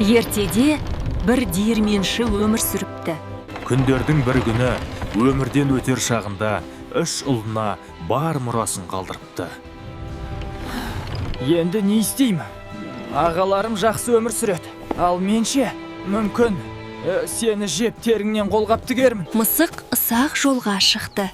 Ертеде бір диірменші өмір сүріпті. Күндердің бір күні өмірден өтер шағында 3 ұлына бар мұрасын қалдырыпты. Енді не істеймін? Ағаларым жақсы өмір сүреді. Ал менше, мүмкін, сені жеп теріңнен қолғап тігермін. Мысық ұсақ жолға шықты.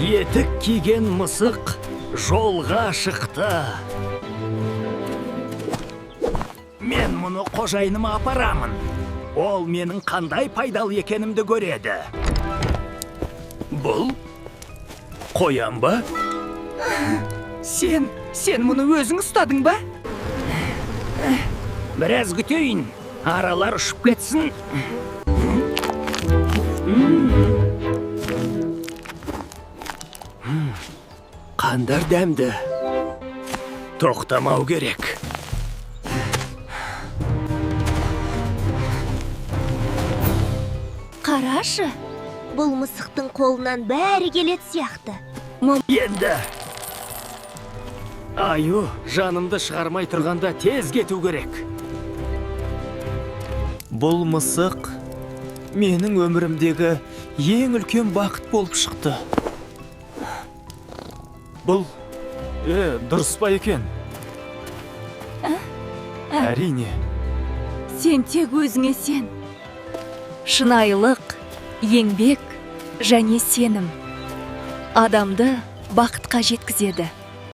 Етік киген мысық жолға шықты. Мен мұны қожайыныма апарамын. Ол менің қандай пайдалы екенімді көреді. Бұл қоян ба? Сен мұны өзің ұстадың ба? Біраз күтейін, аралар ұшып кетсін. Қандар дәмді. Тоқтамау керек. Қарашы, бұл мысықтың қолынан бәрі келет сияқты. Енді. Аю, жанымды шығармай тұрғанда тез кету керек. Бұл мысық менің өмірімдегі ең үлкен бақыт болып шықты. Бұл дұрыс па екен? Әрине. Сен тек өзіңе сен. Шынайылық, еңбек және сенім адамды бақытқа жеткізеді.